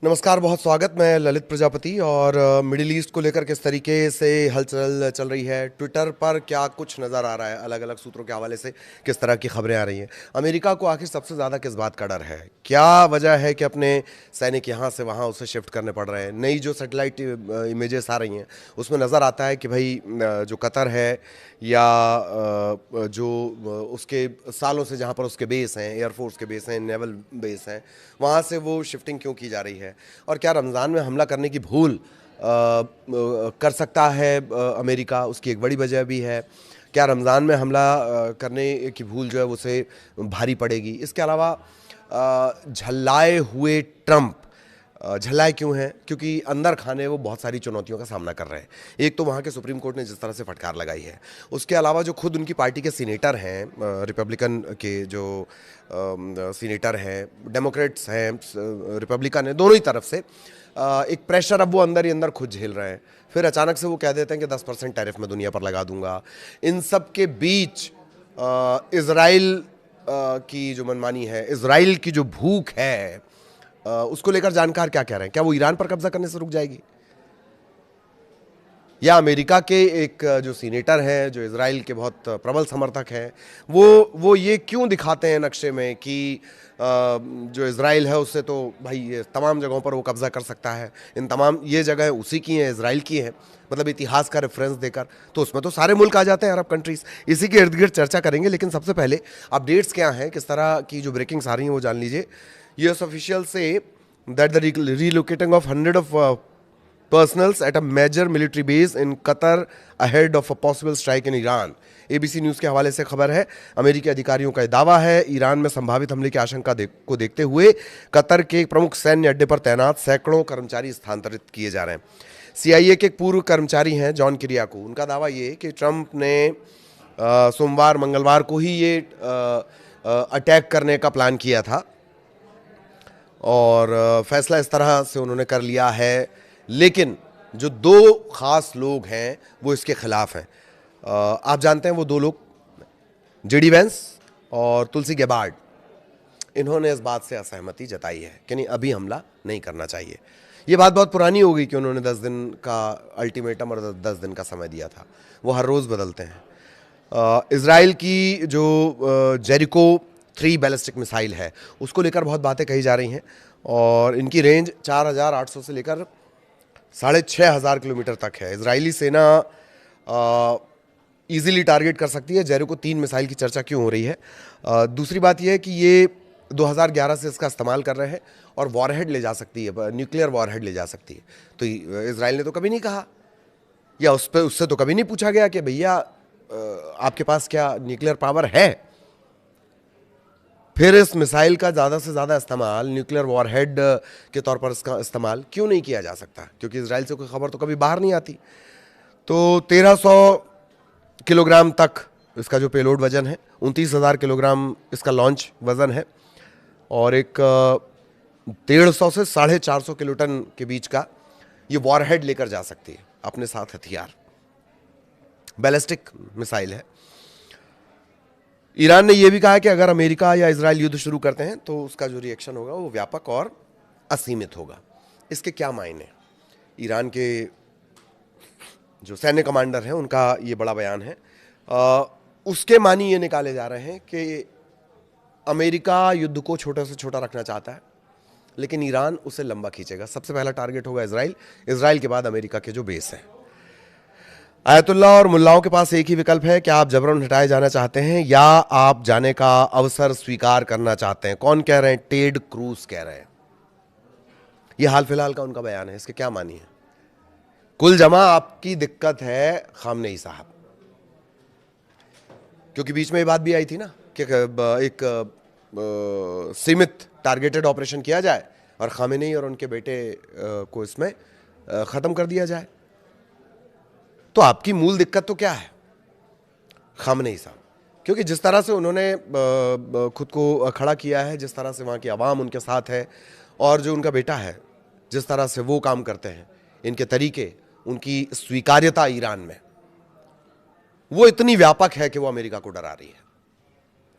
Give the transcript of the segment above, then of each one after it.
नमस्कार, बहुत स्वागत। मैं ललित प्रजापति और मिडिल ईस्ट को लेकर किस तरीके से हलचल चल रही है, ट्विटर पर क्या कुछ नज़र आ रहा है, अलग अलग सूत्रों के हवाले से किस तरह की खबरें आ रही हैं। अमेरिका को आखिर सबसे ज़्यादा किस बात का डर है, क्या वजह है कि अपने सैनिक यहाँ से वहाँ उसे शिफ्ट करने पड़ रहे हैं। नई जो सैटेलाइट इमेजेस आ रही हैं उसमें नज़र आता है कि भाई जो कतर है या जो उसके सालों से जहाँ पर उसके बेस हैं, एयरफोर्स के बेस हैं, नेवल बेस हैं, वहाँ से वो शिफ्टिंग क्यों की जा रही है। और क्या रमज़ान में हमला करने की भूल कर सकता है अमेरिका, उसकी एक बड़ी वजह भी है। क्या रमज़ान में हमला करने की भूल जो है उसे भारी पड़ेगी। इसके अलावा झल्लाए हुए ट्रंप झल्लाए क्यों हैं, क्योंकि अंदर खाने वो बहुत सारी चुनौतियों का सामना कर रहे हैं। एक तो वहाँ के सुप्रीम कोर्ट ने जिस तरह से फटकार लगाई है, उसके अलावा जो खुद उनकी पार्टी के सीनेटर हैं, रिपब्लिकन के जो सीनेटर हैं, डेमोक्रेट्स हैं, रिपब्लिकन हैं, दोनों ही तरफ से एक प्रेशर अब वो अंदर ही अंदर खुद झेल रहे हैं। फिर अचानक से वो कह देते हैं कि 10% टैरिफ मैं दुनिया पर लगा दूंगा। इन सब के बीच इज़राइल की जो मनमानी है, इज़राइल की जो भूख है, उसको लेकर जानकार क्या कह रहे हैं। क्या वो ईरान पर कब्जा करने से रुक जाएगी, या अमेरिका के एक जो सीनेटर हैं, जो इजराइल के बहुत प्रबल समर्थक हैं, वो ये क्यों दिखाते हैं नक्शे में कि जो इजराइल है उससे तो भाई ये तमाम जगहों पर वो कब्जा कर सकता है, इन तमाम ये जगह उसी की हैं, इजराइल की हैं, मतलब इतिहास का रेफरेंस देकर। तो उसमें तो सारे मुल्क आ जाते हैं, अरब कंट्रीज। इसी के इर्द गिर्द चर्चा करेंगे, लेकिन सबसे पहले अपडेट्स क्या हैं, किस तरह की जो ब्रेकिंग्स आ रही हैं वो जान लीजिए। US official say that the relocating of 100 of personals at a major military base in Qatar ahead of a possible strike in Iran। ABC news के हवाले से खबर है। अमेरिकी अधिकारियों का दावा है, ईरान में संभावित हमले की आशंका को देखते हुए कतर के एक प्रमुख सैन्य अड्डे पर तैनात सैकड़ों कर्मचारी स्थानांतरित किए जा रहे हैं। सीआईए के एक पूर्व कर्मचारी हैं जॉन किरियाको, उनका दावा ये है कि ट्रंप ने सोमवार मंगलवार को ही ये अटैक करने का प्लान किया था और फैसला इस तरह से उन्होंने कर लिया है, लेकिन जो दो खास लोग हैं वो इसके खिलाफ हैं। आप जानते हैं वो दो लोग, जेडी वेंस और तुलसी गेबार्ड, इन्होंने इस बात से असहमति जताई है कि नहीं, अभी हमला नहीं करना चाहिए। ये बात बहुत पुरानी हो गई कि उन्होंने 10 दिन का अल्टीमेटम और 10 दिन का समय दिया था, वो हर रोज़ बदलते हैं। इजराइल की जो जेरिको 3 बैलिस्टिक मिसाइल है उसको लेकर बहुत बातें कही जा रही हैं और इनकी रेंज 4800 से लेकर 6500 किलोमीटर तक है। इजरायली सेना इजीली टारगेट कर सकती है। जेरिको 3 मिसाइल की चर्चा क्यों हो रही है, दूसरी बात यह है कि ये 2011 से इसका इस्तेमाल कर रहे हैं और वॉरहेड ले जा सकती है, न्यूक्लियर वॉरहेड ले जा सकती है। तो इजराइल ने तो कभी नहीं कहा, या उससे तो कभी नहीं पूछा गया कि भैया आपके पास क्या न्यूक्लियर पावर है। फिर इस मिसाइल का ज़्यादा से ज़्यादा इस्तेमाल, न्यूक्लियर वॉरहेड के तौर पर इसका इस्तेमाल क्यों नहीं किया जा सकता, क्योंकि इजराइल से कोई खबर तो कभी बाहर नहीं आती। तो 1300 किलोग्राम तक इसका जो पेलोड वजन है, 29,000 किलोग्राम इसका लॉन्च वजन है, और एक 150 से 450 किलोटन के बीच का ये वॉरहेड लेकर जा सकती है अपने साथ हथियार। बैलिस्टिक मिसाइल है। ईरान ने यह भी कहा कि अगर अमेरिका या इजराइल युद्ध शुरू करते हैं तो उसका जो रिएक्शन होगा वो व्यापक और असीमित होगा। इसके क्या मायने? ईरान के जो सैन्य कमांडर हैं उनका ये बड़ा बयान है। उसके मानी ये निकाले जा रहे हैं कि अमेरिका युद्ध को छोटा से छोटा रखना चाहता है, लेकिन ईरान उसे लंबा खींचेगा। सबसे पहला टारगेट होगा इजराइल, इजराइल के बाद अमेरिका के जो बेस हैं। आयतुल्ला और मुल्लाओं के पास एक ही विकल्प है कि आप जबरन हटाए जाना चाहते हैं या आप जाने का अवसर स्वीकार करना चाहते हैं। कौन कह रहे हैं? टेड क्रूज कह रहे हैं। यह हाल फिलहाल का उनका बयान है। इसके क्या मानी है? कुल जमा आपकी दिक्कत है खामनेई साहब, क्योंकि बीच में ये बात भी आई थी ना कि एक सीमित टारगेटेड ऑपरेशन किया जाए और खामेनेई और उनके बेटे को इसमें ख़त्म कर दिया जाए। तो आपकी मूल दिक्कत तो क्या है? खामनेई साहब, क्योंकि जिस तरह से उन्होंने खुद को खड़ा किया है, जिस तरह से वहाँ की आवाम उनके साथ है, और जो उनका बेटा है जिस तरह से वो काम करते हैं, इनके तरीके, उनकी स्वीकार्यता ईरान में वो इतनी व्यापक है कि वो अमेरिका को डरा रही है।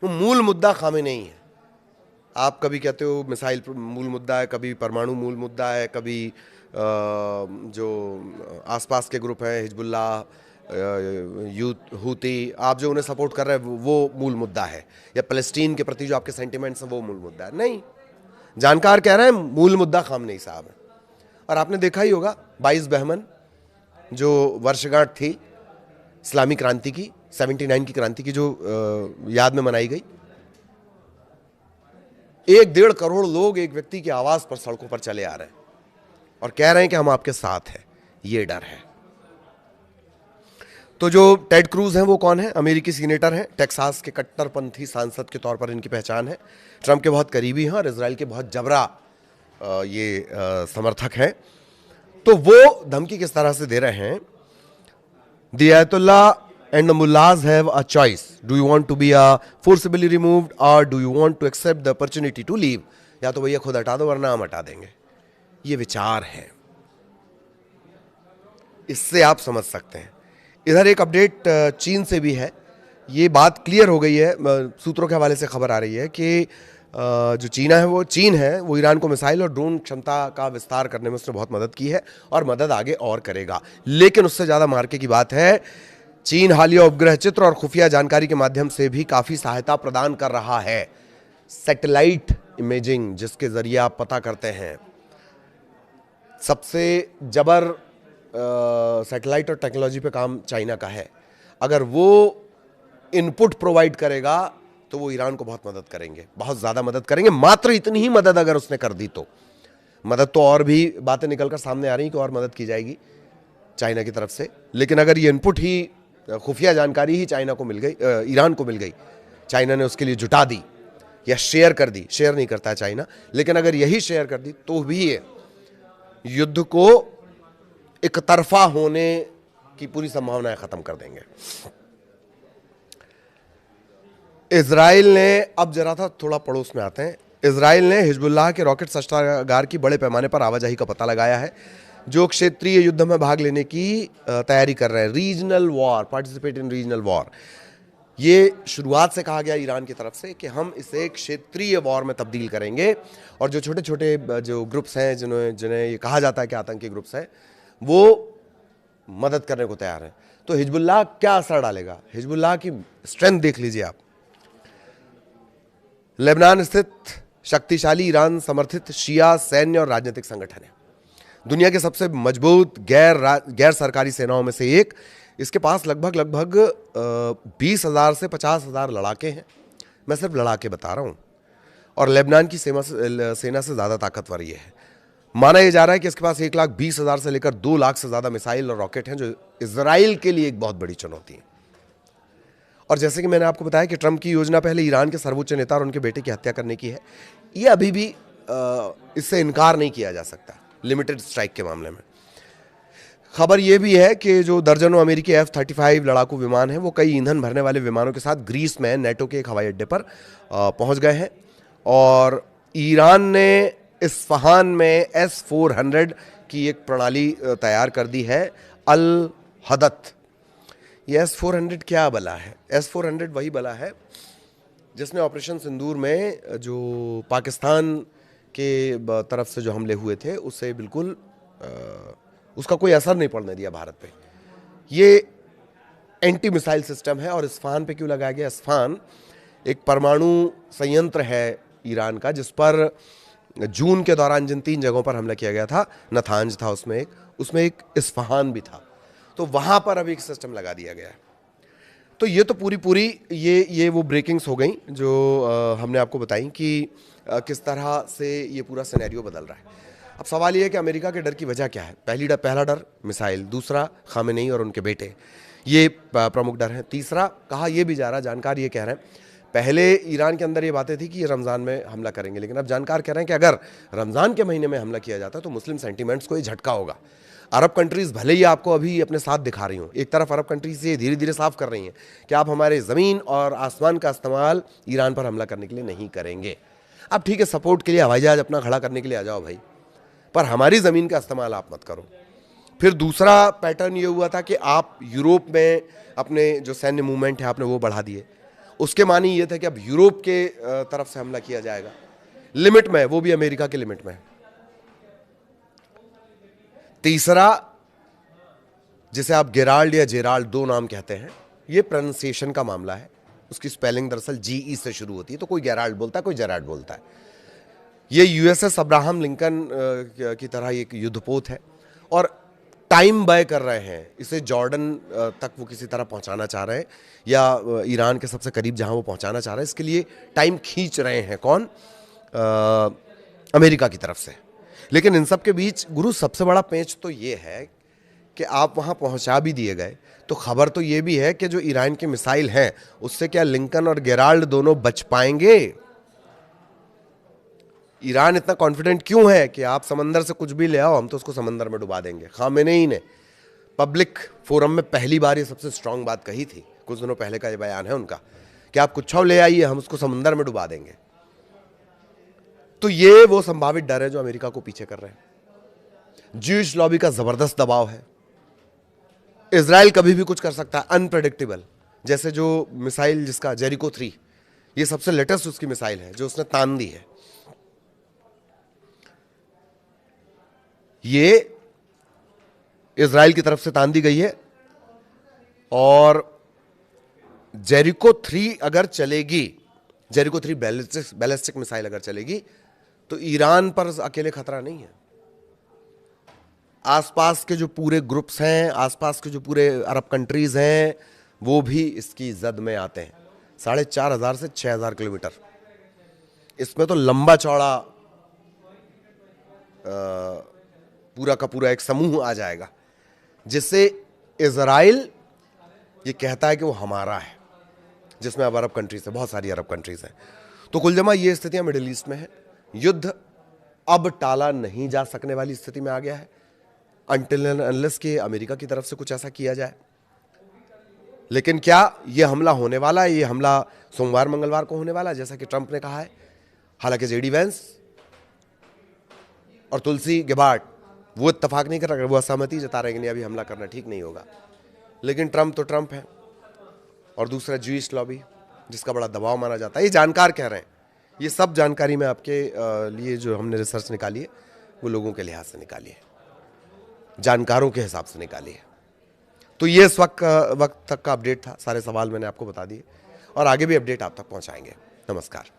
वो मूल मुद्दा खामेनेई है। आप कभी कहते हो मिसाइल मूल मुद्दा है, कभी परमाणु मूल मुद्दा है, कभी जो आसपास के ग्रुप हैं हिजबुल्लाह, यूथ हूती, आप जो उन्हें सपोर्ट कर रहे हैं वो मूल मुद्दा है, या फ़लस्तीन के प्रति जो आपके सेंटिमेंट्स हैं वो मूल मुद्दा है। नहीं, जानकार कह रहे हैं मूल मुद्दा खामनेई साहब है। और आपने देखा ही होगा 22 बहमन जो वर्षगांठ थी इस्लामी क्रांति की, 79 की क्रांति की, जो याद में मनाई गई, 1-1.5 करोड़ लोग एक व्यक्ति की आवाज पर सड़कों पर चले आ रहे हैं और कह रहे हैं कि हम आपके साथ हैं। ये डर है। तो जो टेड क्रूज हैं वो कौन है? अमेरिकी सीनेटर हैं, टेक्सास के कट्टरपंथी सांसद के तौर पर इनकी पहचान है, ट्रंप के बहुत करीबी हैं और इजराइल के बहुत जबरा समर्थक हैं। तो वो धमकी किस तरह से दे रहे हैं? The Ayatollah and the mullahs have a choice. Do you want to be forcibly removed or do you want to accept the opportunity to leave? या तो भैया खुद हटा दो वरना हम हटा देंगे। ये विचार है, इससे आप समझ सकते हैं। इधर एक अपडेट चीन से भी है। ये बात क्लियर हो गई है, सूत्रों के हवाले से खबर आ रही है कि जो चीन है वो ईरान को मिसाइल और ड्रोन क्षमता का विस्तार करने में उसने बहुत मदद की है और मदद आगे और करेगा। लेकिन उससे ज़्यादा मार्के की बात है, चीन हालिया उपग्रह चित्र और खुफिया जानकारी के माध्यम से भी काफ़ी सहायता प्रदान कर रहा है। सैटेलाइट इमेजिंग जिसके ज़रिए आप पता करते हैं, सबसे जबर सैटेलाइट और टेक्नोलॉजी पे काम चाइना का है। अगर वो इनपुट प्रोवाइड करेगा तो वो ईरान को बहुत मदद करेंगे, बहुत ज़्यादा मदद करेंगे। मात्र इतनी ही मदद अगर उसने कर दी तो मदद तो और भी बातें निकलकर सामने आ रही कि और मदद की जाएगी चाइना की तरफ से। लेकिन अगर ये इनपुट ही, खुफिया जानकारी ही चाइना को मिल गई, ईरान को मिल गई, चाइना ने उसके लिए जुटा दी या शेयर कर दी, शेयर नहीं करता है चाइना, लेकिन अगर यही शेयर कर दी तो भी ये युद्ध को एक तरफा होने की पूरी संभावनाएं खत्म कर देंगे। इजराइल ने, अब जरा था थोड़ा पड़ोस में आते हैं, इजराइल ने हिजबुल्लाह के रॉकेट शस्त्रागार की बड़े पैमाने पर आवाजाही का पता लगाया है, जो क्षेत्रीय युद्ध में भाग लेने की तैयारी कर रहे हैं। Regional war, participate in regional war. ये शुरुआत से कहा गया ईरान की तरफ से कि हम इसे क्षेत्रीय वॉर में तब्दील करेंगे, और जो छोटे छोटे जो ग्रुप्स हैं जिन्हें ये कहा जाता है कि आतंकी ग्रुप्स हैं, वो मदद करने को तैयार हैं। तो हिजबुल्लाह क्या असर डालेगा? हिजबुल्लाह की स्ट्रेंथ देख लीजिए आप। लेबनान स्थित शक्तिशाली ईरान समर्थित शिया सैन्य और राजनीतिक संगठन है, दुनिया के सबसे मजबूत गैर सरकारी सेनाओं में से एक। इसके पास लगभग 20,000 से 50,000 लड़ाके हैं। मैं सिर्फ लड़ाके बता रहा हूं, और लेबनान की सेना से ज़्यादा ताकतवर ये है। माना यह जा रहा है कि इसके पास 1,20,000 से लेकर 2 लाख से ज़्यादा मिसाइल और रॉकेट हैं, जो इजराइल के लिए एक बहुत बड़ी चुनौती है। और जैसे कि मैंने आपको बताया कि ट्रंप की योजना पहले ईरान के सर्वोच्च नेता और उनके बेटे की हत्या करने की है। ये अभी भी इससे इनकार नहीं किया जा सकता लिमिटेड स्ट्राइक के मामले में। खबर यह भी है कि जो दर्जनों अमेरिकी F-35 लड़ाकू विमान हैं, वो कई ईंधन भरने वाले विमानों के साथ ग्रीस में नेटो के एक हवाई अड्डे पर पहुंच गए हैं। और ईरान ने इस्फहान में S-400 की एक प्रणाली तैयार कर दी है, अल हदत। ये S-400 क्या बला है? S-400 वही बला है जिसने ऑपरेशन सिंदूर में जो पाकिस्तान के तरफ से जो हमले हुए थे उससे बिल्कुल उसका कोई असर नहीं पड़ने दिया भारत पे। ये एंटी मिसाइल सिस्टम है। और इस्फहान पे क्यों लगाया गया? इस्फहान एक परमाणु संयंत्र है ईरान का, जिस पर जून के दौरान जिन 3 जगहों पर हमला किया गया था, नथांज था उसमें एक इस्फहान भी था, तो वहां पर अभी एक सिस्टम लगा दिया गया है। तो ये तो पूरी ये वो ब्रेकिंग्स हो गई जो हमने आपको बताई कि किस तरह से ये पूरा सिनेरियो बदल रहा है। अब सवाल ये है कि अमेरिका के डर की वजह क्या है? पहला डर मिसाइल, दूसरा खामेनेई और उनके बेटे, ये प्रमुख डर हैं। तीसरा कहा यह भी जा रहा है, जानकार ये कह रहे हैं, पहले ईरान के अंदर ये बातें थी कि ये रमज़ान में हमला करेंगे, लेकिन अब जानकार कह रहे हैं कि अगर रमज़ान के महीने में हमला किया जाता तो मुस्लिम सेंटिमेंट्स को ये झटका होगा। अरब कंट्रीज़ भले ही आपको अभी अपने साथ दिखा रही हूँ, एक तरफ अरब कंट्रीज़ ये धीरे धीरे साफ कर रही हैं कि आप हमारे ज़मीन और आसमान का इस्तेमाल ईरान पर हमला करने के लिए नहीं करेंगे। अब ठीक है, सपोर्ट के लिए हवाई जहाज अपना खड़ा करने के लिए आ जाओ भाई, पर हमारी ज़मीन का इस्तेमाल आप मत करो। फिर दूसरा पैटर्न ये हुआ था कि आप यूरोप में अपने जो सैन्य मूवमेंट है आपने वो बढ़ा दिए। उसके मानी ये थे कि अब यूरोप के तरफ से हमला किया जाएगा। लिमिट में है, वो भी अमेरिका के लिमिट में है। तीसरा, जिसे आप गेराल्ड या जेराल्ड, दो नाम कहते हैं, ये प्रोनाउंसिएशन का मामला है। उसकी स्पेलिंग दरअसल GE से शुरू होती है, तो कोई गेराल्ड बोलता है, कोई जेराल्ड बोलता है। ये USS अब्राहम लिंकन की तरह एक युद्धपोत है और टाइम बाय कर रहे हैं इसे जॉर्डन तक वो किसी तरह पहुंचाना चाह रहे हैं, या ईरान के सबसे करीब जहां वो पहुंचाना चाह रहे हैं। इसके लिए टाइम खींच रहे हैं कौन? अमेरिका की तरफ से। लेकिन इन सब के बीच गुरु सबसे बड़ा पेंच तो ये है कि आप वहां पहुंचा भी दिए गए, तो खबर तो ये भी है कि जो ईरान की मिसाइल हैं उससे क्या लिंकन और गेराल्ड दोनों बच पाएंगे? ईरान इतना कॉन्फिडेंट क्यों है कि आप समंदर से कुछ भी ले आओ, हम तो उसको समंदर में डुबा देंगे? खामेनेई ने पब्लिक फोरम में पहली बार ये सबसे स्ट्रांग बात कही थी, कुछ दिनों पहले का ये बयान है उनका, कि आप कुछ ले आइए, हम उसको समंदर में डुबा देंगे। तो ये वो संभावित डर है जो अमेरिका को पीछे कर रहे हैं। ज्यूइश लॉबी का जबरदस्त दबाव है। इजराइल कभी भी कुछ कर सकता है, अनप्रेडिक्टेबल। जैसे जो मिसाइल जिसका जेरिको 3, ये सबसे लेटेस्ट उसकी मिसाइल है जो उसने तान दी है। ये इजराइल की तरफ से तान दी गई है और जेरिको 3 अगर चलेगी, जेरिको 3 बैलिस्टिक मिसाइल अगर चलेगी, तो ईरान पर अकेले खतरा नहीं है। आसपास के जो पूरे ग्रुप्स हैं, आसपास के जो पूरे अरब कंट्रीज हैं, वो भी इसकी जद में आते हैं। 4,500 से 6,000 किलोमीटर, इसमें तो लंबा चौड़ा पूरा का पूरा एक समूह आ जाएगा, जिससे इजराइल ये कहता है कि वो हमारा है, जिसमें अब अरब कंट्रीज है, बहुत सारी अरब कंट्रीज हैं। तो कुल जमा ये स्थितियां मिडिल ईस्ट में है। युद्ध अब टाला नहीं जा सकने वाली स्थिति में आ गया है, अनटिल एंड अनलेस कि अमेरिका की तरफ से कुछ ऐसा किया जाए। लेकिन क्या ये हमला होने वाला है? ये हमला सोमवार मंगलवार को होने वाला है, जैसा कि ट्रंप ने कहा है। हालांकि JD वैंस और तुलसी गेबार्ड वो इत्तेफाक नहीं कर रहे, वो असहमति जता रहे हैं कि नहीं, अभी हमला करना ठीक नहीं होगा। लेकिन ट्रंप तो ट्रंप है, और दूसरा ज्यूइश लॉबी जिसका बड़ा दबाव माना जाता है। ये जानकार कह रहे हैं। ये सब जानकारी मैं आपके लिए जो हमने रिसर्च निकाली है वो लोगों के लिहाज से निकाली है, जानकारों के हिसाब से निकाली है। तो ये इस वक्त तक का अपडेट था। सारे सवाल मैंने आपको बता दिए और आगे भी अपडेट आप तक पहुंचाएंगे। नमस्कार।